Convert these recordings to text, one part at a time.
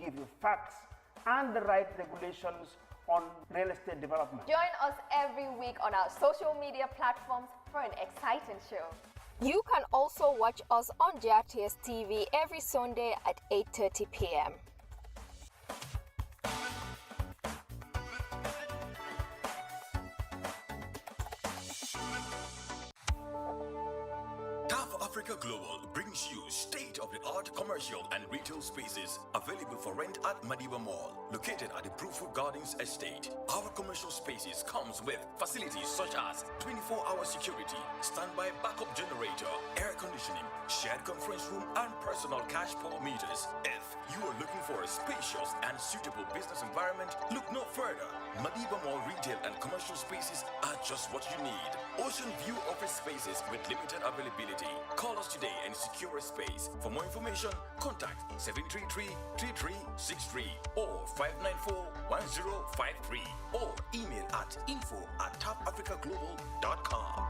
give you facts and the right regulations on real estate development. Join us every week on our social media platforms for an exciting show. You can also watch us on JRTS TV every Sunday at 8:30 p.m. Taf Africa Global brings you state-of-the-art commercial and retail spaces available for rent at Madiba Mall, located at the Bruford Gardens Estate. Our commercial spaces comes with facilities such as 24-hour security, standby backup generator, air conditioning, shared conference room, and personal cash power meters. If you are looking for a spacious and suitable business environment, look no further. Madiba Mall retail and commercial spaces are just what you need. Ocean View office spaces with limited availability. Call us today and secure a space. For more information, contact 733-3363 or 594-1053 or email at info@tafafricaglobal.com.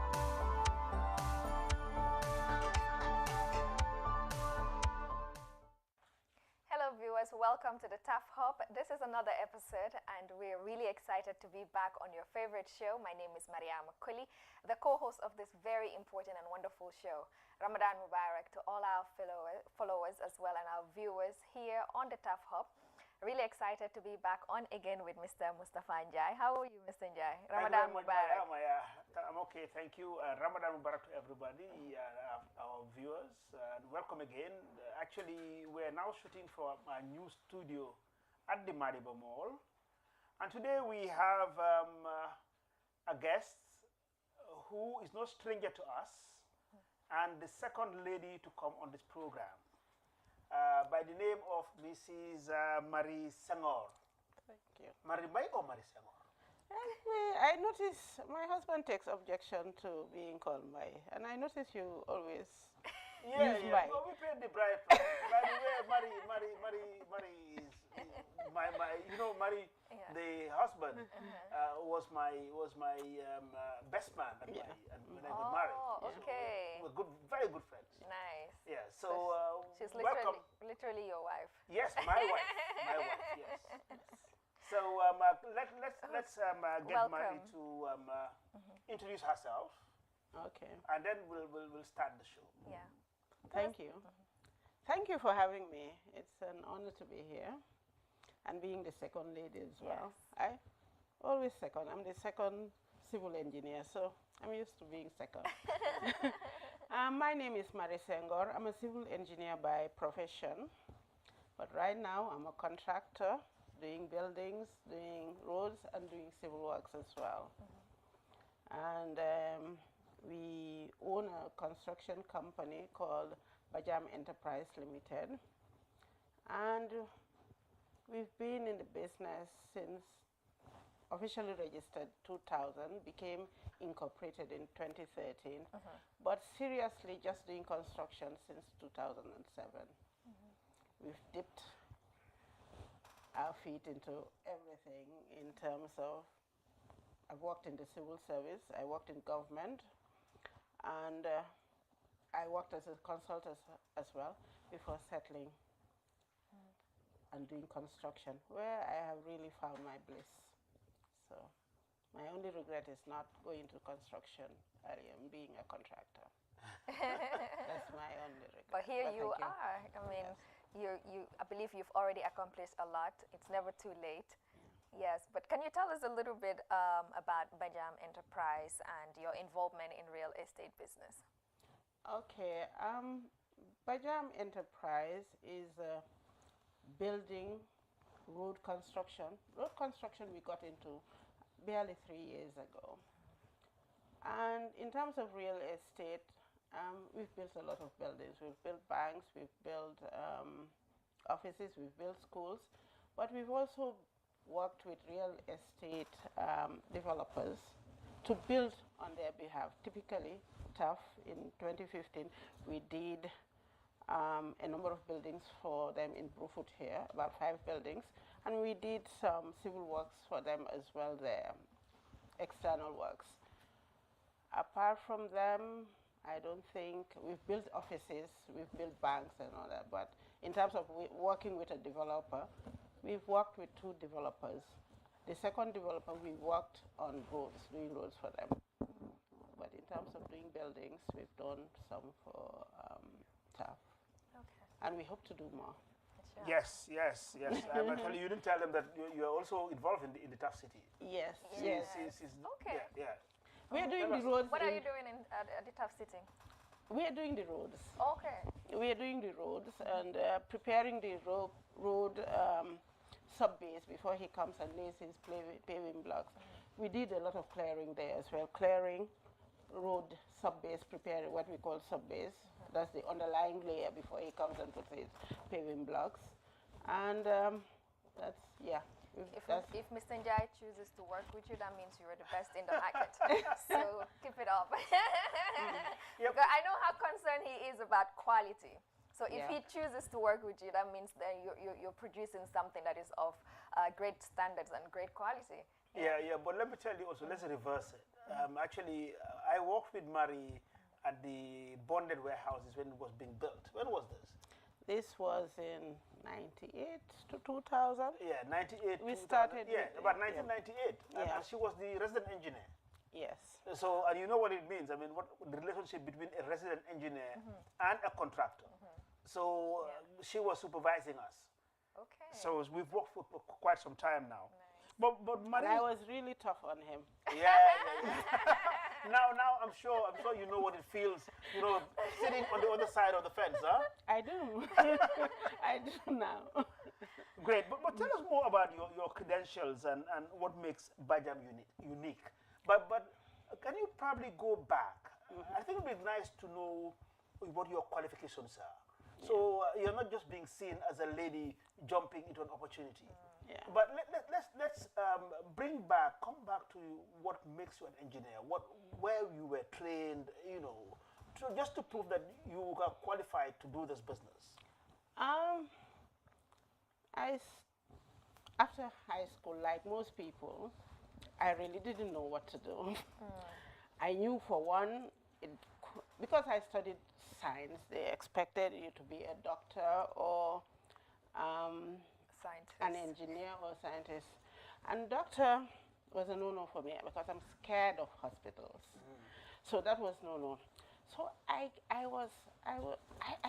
Hello viewers, welcome to the Taf Hub. This is another episode and we're really excited to be back on your favorite show. My name is Mariama Kuli, the co-host of this very important and wonderful show. Ramadan Mubarak to all our followers as well and our viewers here on the Taf Hub. Really excited to be back on again with Mr. Mustafa Njai. How are you, Mr. Njai? Ramadan Mubarak. I'm okay, thank you. Ramadan Mubarak to everybody, our viewers, and welcome again. Actually, we're now shooting for a new studio at the Madiba Mall, and today we have a guest who is no stranger to us, and the second lady to come on this program. By the name of Mrs. Marie Senghor. Thank you. Marie Mai or Marie Senghor? I notice my husband takes objection to being called Mai, and I notice you always use Mai. No, we paid the bride price. By the way, Marie is you know, Marie, Yeah. the husband, was my best man at Yeah. when I got married. Oh, okay. So we're good, very good friends. Nice. Yeah. So She's welcome. literally your wife. Yes, my wife. My wife. Yes. So let's get Welcome. Marie to introduce herself, Okay. and then we'll start the show. Yeah. Thank you. Thank you for having me. It's an honor to be here and being the second lady as well. I always second. I'm the second civil engineer, so I'm used to being second. My name is Marie Senghor. I'm a civil engineer by profession, but right now I'm a contractor doing buildings, doing roads, and doing civil works as well. And we own a construction company called Bajam Enterprise Limited, and we've been in the business since officially registered 2000, became incorporated in 2013, but seriously just doing construction since 2007. We've dipped our feet into everything in terms of, I've worked in the civil service, I worked in government, and I worked as a consultant as well before settling and doing construction, where I have really found my bliss. So my only regret is not going to construction earlier and being a contractor. That's my only regret. But here you thank are. I mean, Yes. I believe you've already accomplished a lot. It's never too late. Yes, but can you tell us a little bit about Bajam Enterprise and your involvement in real estate business? Okay, Bajam Enterprise is building road construction. Road construction we got into barely 3 years ago. And in terms of real estate, we've built a lot of buildings. We've built banks, we've built offices, we've built schools, but we've also worked with real estate developers to build on their behalf. Typically, Taf, in 2015, we did a number of buildings for them in Bruford here, about 5 buildings, and we did some civil works for them as well there, external works. Apart from them, I don't think we've built offices, we've built banks and all that, but in terms of working with a developer, we've worked with 2 developers. The second developer, we worked on roads, doing roads for them. But in terms of doing buildings, we've done some for Taf. Okay. And we hope to do more. Sure. Yes. Actually, you didn't tell them that you're also involved in the Taf City. Yes, Yes. yes. Okay. Yeah. We are doing the roads. What are you doing at the Taf City? We are doing the roads. Okay. We are doing the roads and preparing the road sub-base before he comes and lays his paving blocks. We did a lot of clearing there as well. Clearing, road sub-base, preparing what we call sub-base. That's the underlying layer before he comes and puts his paving blocks. And that's, yeah. If Mr. Njai chooses to work with you, that means you're the best in the market. So keep it up. Yep. Because I know how concerned he is about quality. So if Yeah. he chooses to work with you, that means that you're producing something that is of great standards and great quality. Yeah. But let me tell you also, let's reverse it. Actually, I worked with Mari at the bonded warehouses when it was being built. When was this? This was in 98 to 2000. Yeah, 98. We 2000. started Yeah, with- about yeah. 1998. Yeah. And she was the resident engineer. Yes. So, and you know what it means. I mean, what the relationship between a resident engineer and a contractor. So she was supervising us. Okay. So we've worked for quite some time now. Nice. But And Mari, I was really tough on him. yeah. now I'm sure you know what it feels, sitting on the other side of the fence, huh? I do. I do now. Great, but tell us more about your credentials and what makes Bajam unique. But can you probably go back? I think it would be nice to know what your qualifications are. So you're not just being seen as a lady jumping into an opportunity. Yeah. But let's come back to what makes you an engineer, where you were trained, just to prove that you are qualified to do this business. After high school, like most people, I really didn't know what to do. I knew for one, because I studied science, they expected you to be a doctor or Scientist. an engineer or scientist. And doctor was a no-no for me because I'm scared of hospitals. So that was no-no. So I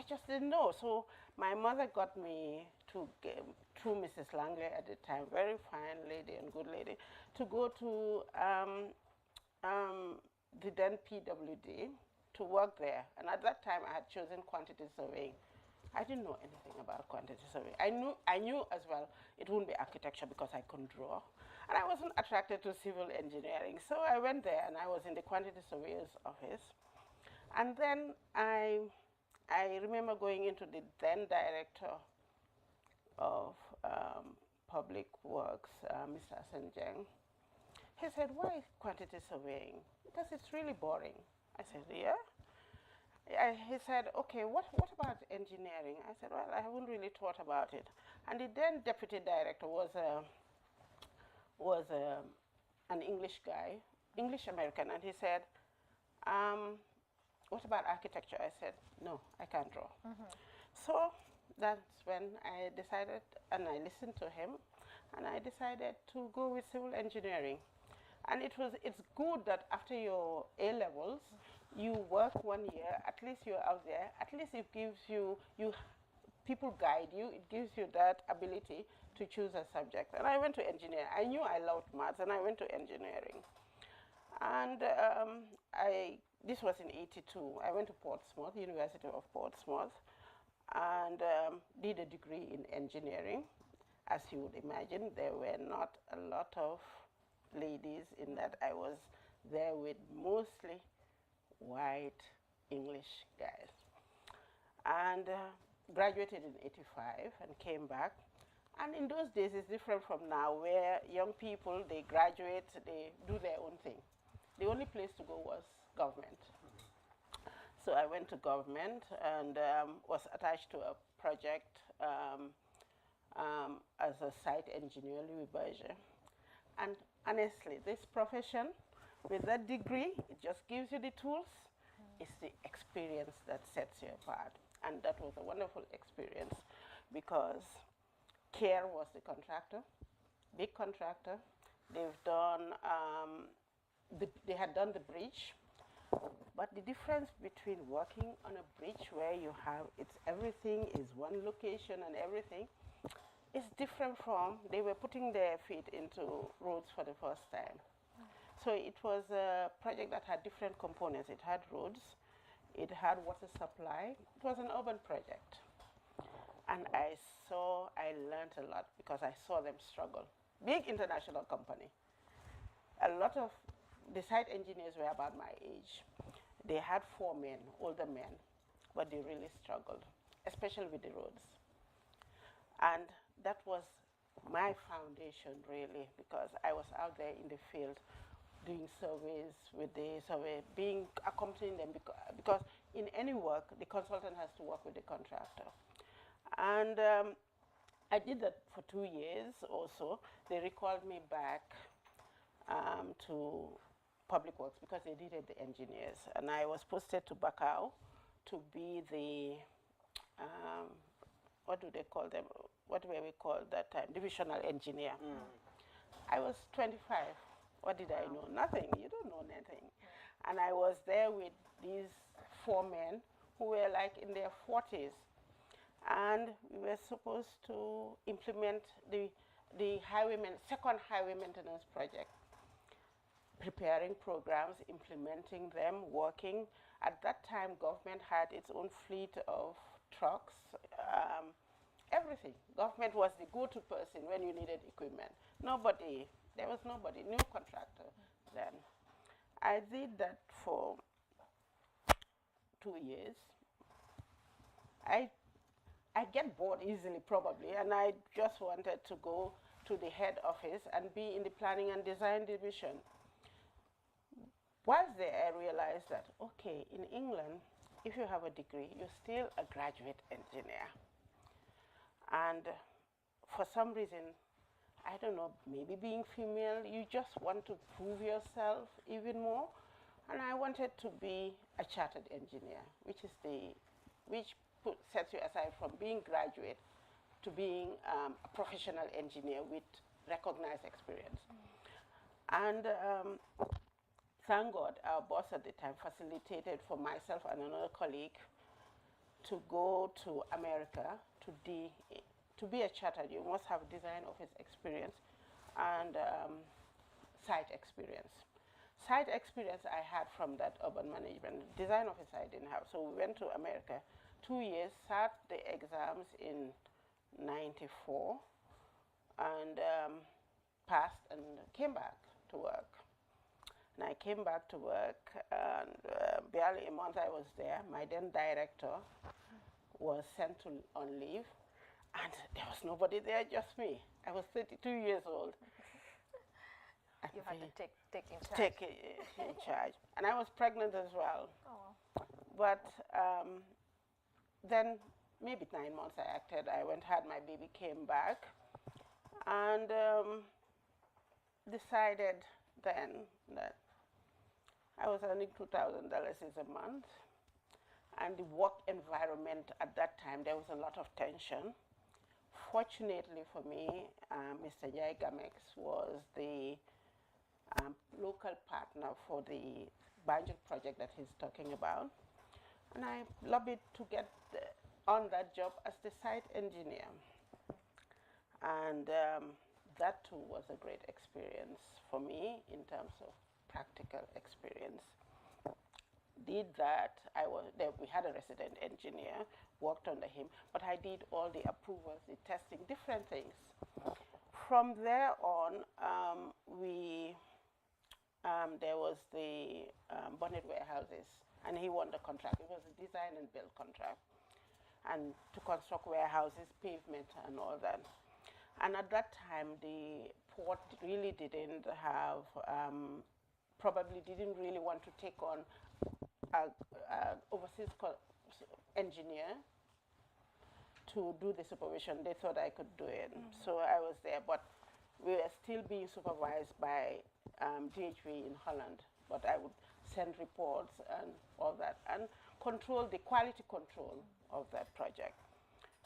just didn't know. So my mother got me through Mrs. Langley at the time, very fine lady and good lady, to go to the then PWD to work there. And at that time I had chosen quantity surveying. I didn't know anything about quantity surveying. I knew as well it wouldn't be architecture because I couldn't draw. And I wasn't attracted to civil engineering. So I went there and I was in the quantity surveyor's office. And then I remember going into the then director of Public Works, Mr. Asenjeng. He said, why quantity surveying? Because it's really boring. I said, yeah. He said, okay, what about engineering? I said, well, I haven't really thought about it. And the then deputy director was an English guy, English American, and he said, what about architecture? I said, no, I can't draw. So that's when I decided, and I listened to him, and I decided to go with civil engineering. And it's good that after your A-levels, you work 1 year, at least you're out there, at least it gives you people guide you, it gives you that ability to choose a subject. And I went to engineering. I knew I loved maths, and I went to engineering. And this was in '82. I went to Portsmouth, University of Portsmouth, and did a degree in engineering. As you would imagine, there were not a lot of ladies in that. I was there with mostly white English guys. And graduated in '85 and came back. And in those days, it's different from now, where young people, they graduate, they do their own thing. The only place to go was government. So I went to government and was attached to a project as a site engineer, Louis Berger. And honestly, this profession, with that degree, it just gives you the tools. It's the experience that sets you apart. And that was a wonderful experience. because CARE was the contractor, big contractor. They've done, they had done the bridge, but the difference between working on a bridge where you have, everything is one location and everything, is different from, they were putting their feet into roads for the first time. So it was a project that had different components. It had roads, it had water supply. It was an urban project. And I learned a lot because I saw them struggle. Big international company. A lot of the site engineers were about my age. They had 4 men, older men, but they really struggled, especially with the roads. And that was my foundation, really, because I was out there in the field doing surveys with the survey, accompanying them, because in any work, the consultant has to work with the contractor. And I did that for 2 years or so. They recalled me back to Public Works because they needed the engineers. And I was posted to Bakau to be the, what do they call them? What were we called that time? Divisional engineer. I was 25. What did I know? Nothing. You don't know nothing. And I was there with these 4 men who were like in their 40s. And we were supposed to implement the second highway maintenance project, preparing programs, implementing them, working. At that time, government had its own fleet of trucks, everything. Government was the go-to person when you needed equipment. There was nobody, new contractor then. I did that for 2 years. I get bored easily, probably, and I just wanted to go to the head office and be in the planning and design division. Whilst there, I realized that, okay, in England, if you have a degree, you're still a graduate engineer. And for some reason, I don't know, maybe being female, you just want to prove yourself even more. And I wanted to be a chartered engineer, which sets you aside from being graduate to being a professional engineer with recognized experience. And thank God, our boss at the time facilitated for myself and another colleague to go to America to be a chartered. You must have design office experience and site experience. Site experience I had from that urban management. Design office I didn't have. So we went to America, 2 years, sat the exams in '94, and passed and came back to work. And I came back to work, and barely a month I was there. My then director was sent on leave, and there was nobody there, just me. I was 32 years old. You had to take in charge. Take in charge. And I was pregnant as well. Oh. But then, maybe 9 months I acted. I had my baby, came back, and decided then that I was earning $2,000 a month. And the work environment at that time, there was a lot of tension. Fortunately for me, Mr. Jai Gamex was the local partner for the Banjul project that he's talking about. And I lobbied to get on that job as the site engineer. And that too was a great experience for me in terms of practical experience. Did that, we had a resident engineer, worked under him, but I did all the approvals, the testing, different things. From there on, there was the bonnet warehouses, and he won the contract. It was a design and build contract, and to construct warehouses, pavement, and all that. And at that time, the port really didn't have, probably didn't really want to take on an overseas engineer to do the supervision. They thought I could do it. So I was there, but we were still being supervised by DHV in Holland. But I would send reports and all that, and control the quality control of that project.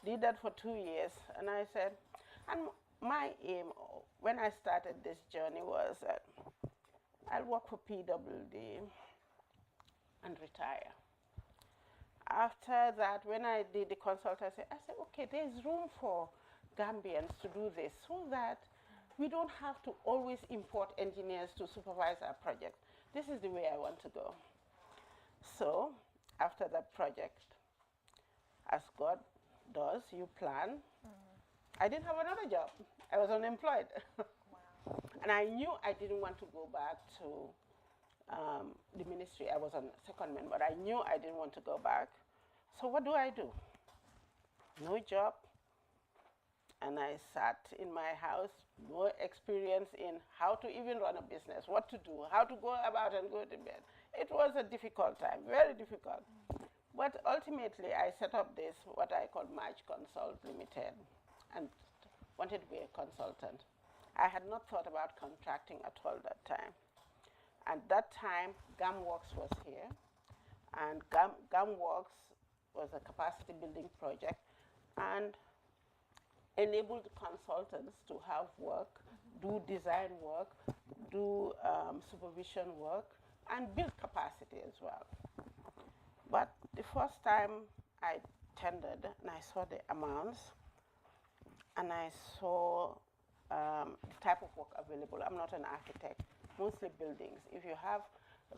Did that for 2 years, and I said, and my aim when I started this journey was that I'll work for PWD and retire. After that, when I did the consultancy, I said, okay, there's room for Gambians to do this so that we don't have to always import engineers to supervise our project. This is the way I want to go. So after that project, as God does, you plan. I didn't have another job. I was unemployed. Wow. And I knew I didn't want to go back to the ministry. I was on secondment, but I knew I didn't want to go back. So what do? No job. And I sat in my house, no experience in how to even run a business, what to do, how to go about and go to bed. It was a difficult time, very difficult. But ultimately, I set up this, what I call March Consult Limited, and wanted to be a consultant. I had not thought about contracting at all that time. At that time, GAMWorks was here, and GAMWorks was a capacity building project, and enabled consultants to have work, do design work, do supervision work, and build capacity as well. But the first time I tendered and I saw the amounts and I saw the type of work available. I'm not an architect, mostly buildings. If you have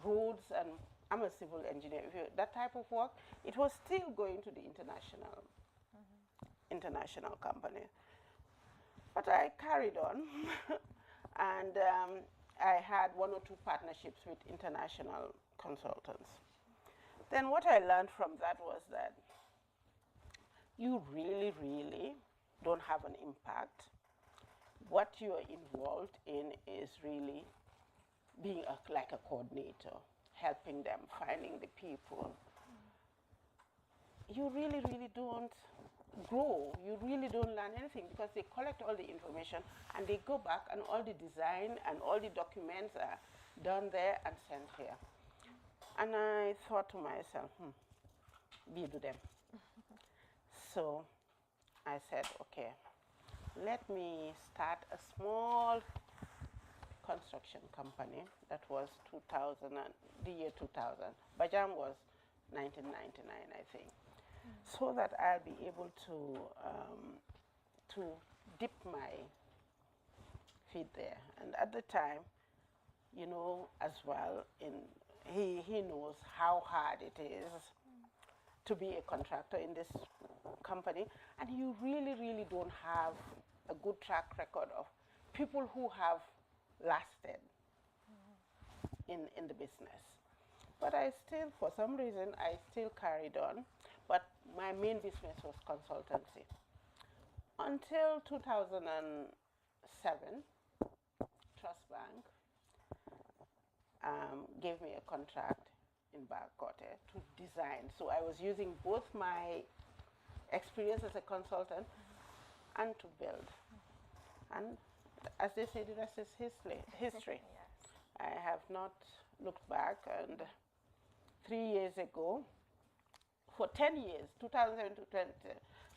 roads, and I'm a civil engineer, that type of work, it was still going to the international company. But I carried on and I had 1 or 2 partnerships with international consultants. Then what I learned from that was that you really, really don't have an impact. What you're involved in is really being like a coordinator, helping them, finding the people. You really, really don't grow. You really don't learn anything because they collect all the information and they go back and all the design and all the documents are done there and sent here. And I thought to myself, be to them. So I said, okay, let me start a small construction company. That was 2000, the year 2000. Bajam was 1999, I think. So that I'll be able to dip my feet there. And at the time, you know, as well, he knows how hard it is to be a contractor in this company, and you really, really don't have a good track record of people who have lasted in the business. But I still, for some reason, I still carried on, but my main business was consultancy. Until 2007, Trust Bank gave me a contract in Barcote to design. So I was using both my experience as a consultant and to build. And as they say, the rest is history. Yes. I have not looked back, and 3 years ago, for 10 years, 2007 to 20,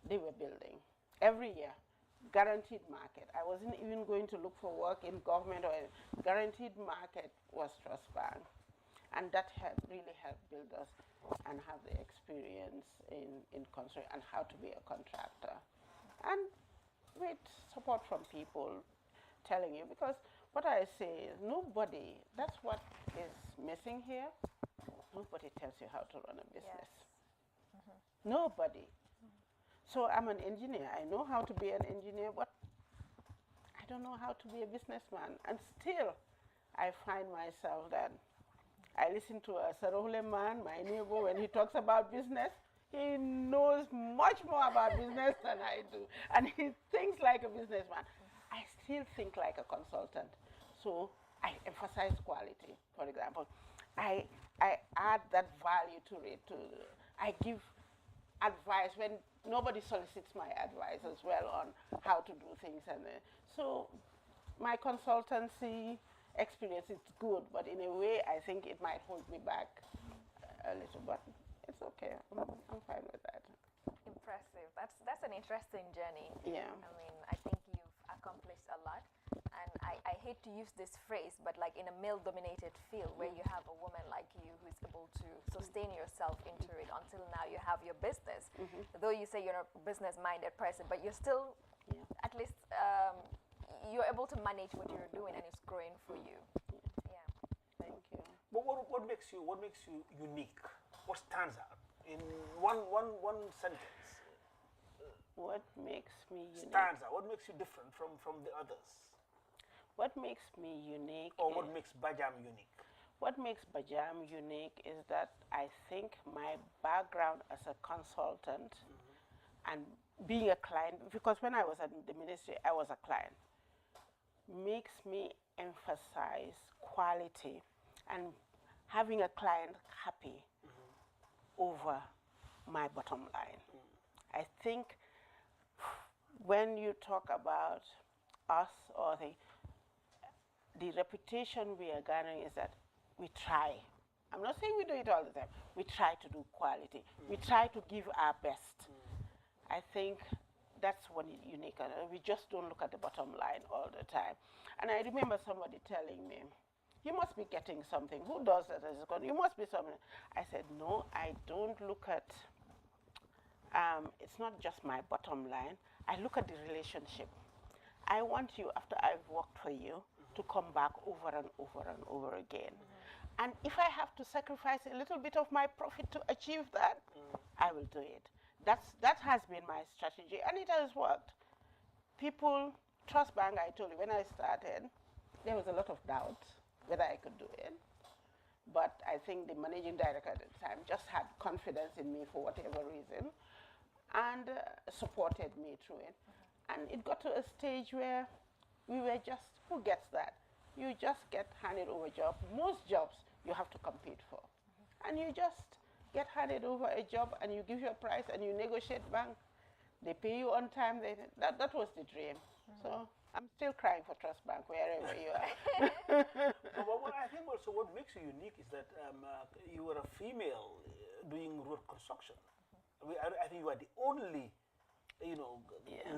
they were building every year. Guaranteed market. I wasn't even going to look for work in government or guaranteed market was Trust Bank. And that really helped build us and have the experience in construction and how to be a contractor. And with support from people telling you, because what I say is nobody, that's what is missing here, nobody tells you how to run a business. Yes. Nobody. So I'm an engineer. I know how to be an engineer, but I don't know how to be a businessman. And still, I find myself that I listen to a Sarohule man, my neighbor, when he talks about business, he knows much more about business than I do. And he thinks like a businessman. I still think like a consultant. So I emphasize quality, for example. I add that value to it. I give advice when nobody solicits my advice as well on how to do things. And so my consultancy experience is good, but in a way I think it might hold me back a little, but it's okay. I'm fine with that. impressive. That's an interesting journey. Yeah. I mean, I think you've accomplished a lot. And I hate to use this phrase, but like in a male-dominated field where you have a woman like you who's able to sustain yourself into it until now you have your business. Though you say you're a business-minded person, but you're still, at least, you're able to manage what you're doing and it's growing for you. Yeah. Thank you. But what makes you unique? What stands out in one sentence? What makes me unique? Stands out. What makes you different from the others? What makes me unique? Or what makes Bajam unique? What makes Bajam unique is that I think my background as a consultant and being a client, because when I was at the ministry, I was a client, makes me emphasize quality and having a client happy over my bottom line. I think when you talk about us or the reputation we are garnering is that we try. I'm not saying we do it all the time. We try to do quality. We try to give our best. I think that's what is unique. We just don't look at the bottom line all the time. And I remember somebody telling me, you must be getting something. Who does that? You must be something. I said, no, I don't look at, it's not just my bottom line. I look at the relationship. I want you, after I've worked for you, to come back over and over and over again. And if I have to sacrifice a little bit of my profit to achieve that, I will do it. That has been my strategy, and it has worked. People, Trust Bank, I told you, when I started, there was a lot of doubt whether I could do it. But I think the managing director at the time just had confidence in me for whatever reason and supported me through it. And it got to a stage where we were just, who gets that? You just get handed over a job. Most jobs you have to compete for. And you just get handed over a job and you give your price and you negotiate bank. They pay you on time. That was the dream. So I'm still crying for Trust Bank wherever you are. But I think also what makes you unique is that you were a female doing road construction. I think you are the only,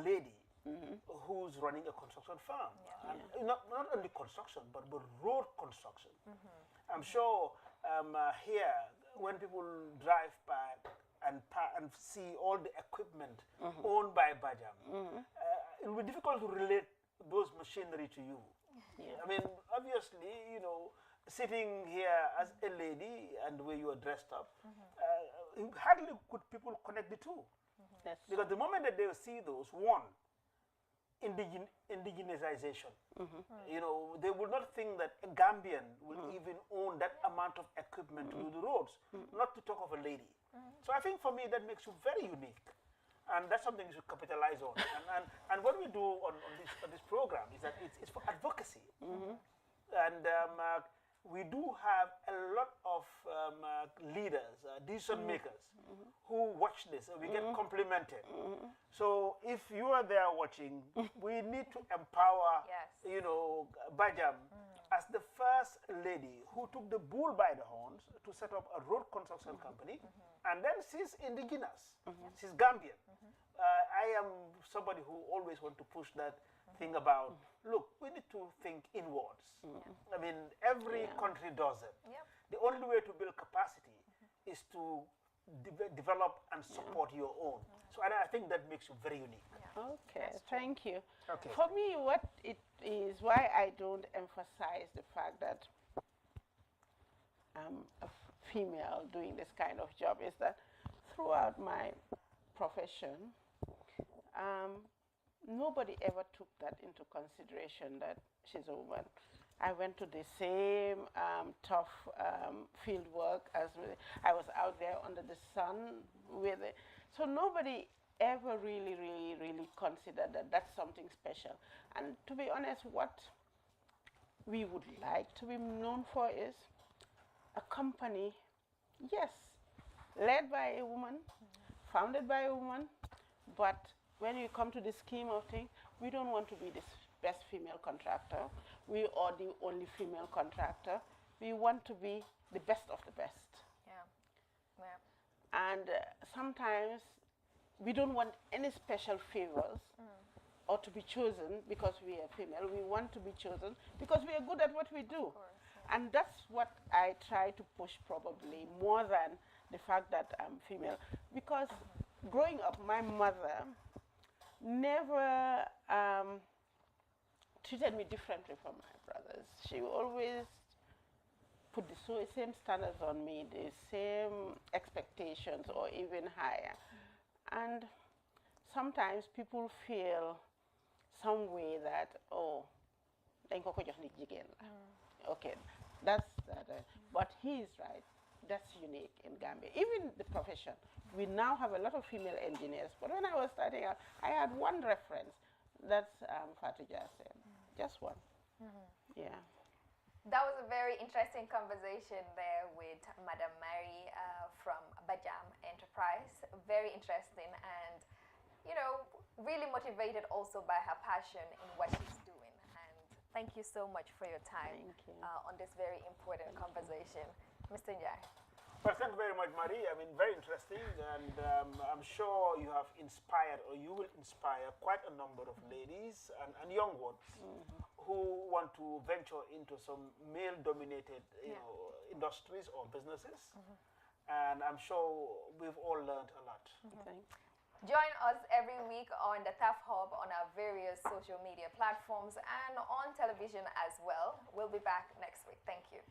lady who's running a construction firm. And not only construction, but road construction. I'm sure here, when people drive by and see all the equipment owned by Bajam, it will be difficult to relate those machinery to you. I mean, obviously, sitting here as a lady and the way you are dressed up, hardly could people connect the two. Because the moment that they see those, one, indigenization. They will not think that a Gambian will even own that amount of equipment to do the roads, not to talk of a lady. So I think for me that makes you very unique. And that's something you should capitalize on. And what we do on this program is that it's for advocacy. And we do have a lot of leaders, decision makers, who watch this and we get complimented. So if you are there watching, we need to empower, Bajam as the first lady who took the bull by the horns to set up a road construction company. And then she's indigenous, she's Gambian. I am somebody who always want to push that thing about, look, we need to think inwards. I mean, every country does it. The only way to build capacity is to develop and support your own. So I think that makes you very unique. Okay, thank you. Okay. For me, what it is, why I don't emphasize the fact that I'm a female doing this kind of job is that throughout my profession, nobody ever took that into consideration that she's a woman. I went to the same tough field work as I was out there under the sun with it. So nobody ever really considered that that's something special. And to be honest, what we would like to be known for is a company, yes, led by a woman, founded by a woman, but when you come to the scheme of things, we don't want to be the best female contractor. We are the only female contractor. We want to be the best of the best. And sometimes we don't want any special favors or to be chosen because we are female. We want to be chosen because we are good at what we do. And that's what I try to push probably more than the fact that I'm female. Because growing up, my mother never treated me differently from my brothers. She always put the same standards on me, the same expectations or even higher. And sometimes people feel some way that, oh, okay, that's that. But he is right. That's unique in Gambia. Even the profession, we now have a lot of female engineers. But when I was starting out, I had one reference. That's Fatou Jassem. Just one. Yeah. That was a very interesting conversation there with Madam Mary from Bajam Enterprise. Very interesting and, you know, really motivated also by her passion in what she's doing. And thank you so much for your time on this very important conversation. Mr. Njai. Well, thank you very much, Marie. I mean, very interesting, and I'm sure you have inspired, or you will inspire, quite a number of ladies and young ones who want to venture into some male-dominated, you know, industries or businesses. And I'm sure we've all learned a lot. Join us every week on the Taf Hub on our various social media platforms and on television as well. We'll be back next week. Thank you.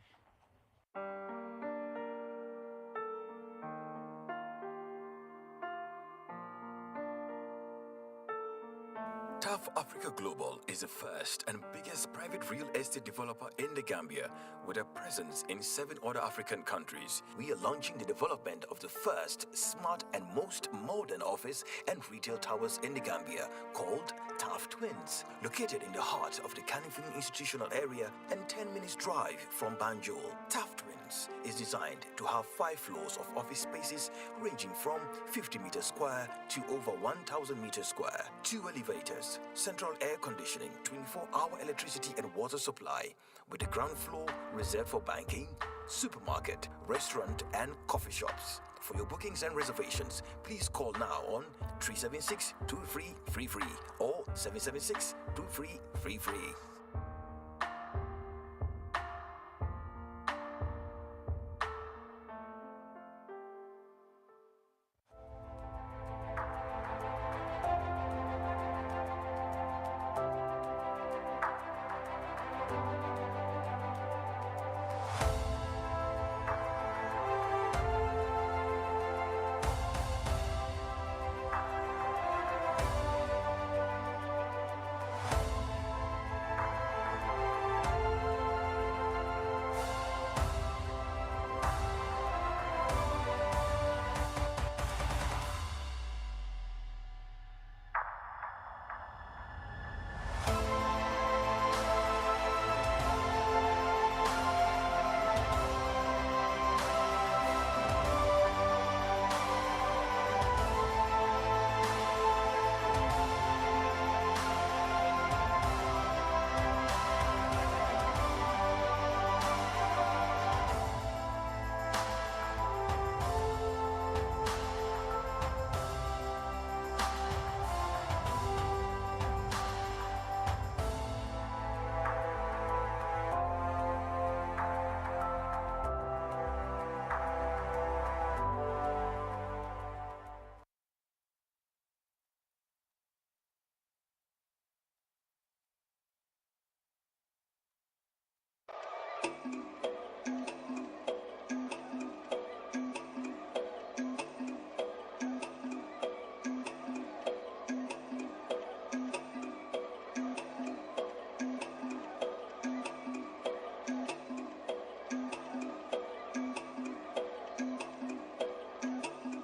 Taf Africa Global is the first and biggest private real estate developer in the Gambia with a presence in 7 other African countries. We are launching the development of the first smart and most modern office and retail towers in the Gambia called Taf Twins, located in the heart of the Kanifing institutional area and 10 minutes drive from Banjul. Taf Twins is designed to have 5 floors of office spaces ranging from 50 meters square to over 1,000 meters square, 2 elevators, central air conditioning, 24-hour electricity and water supply, with the ground floor reserved for banking, supermarket, restaurant and coffee shops. For your bookings and reservations, please call now on 376-2333 or 776-2333.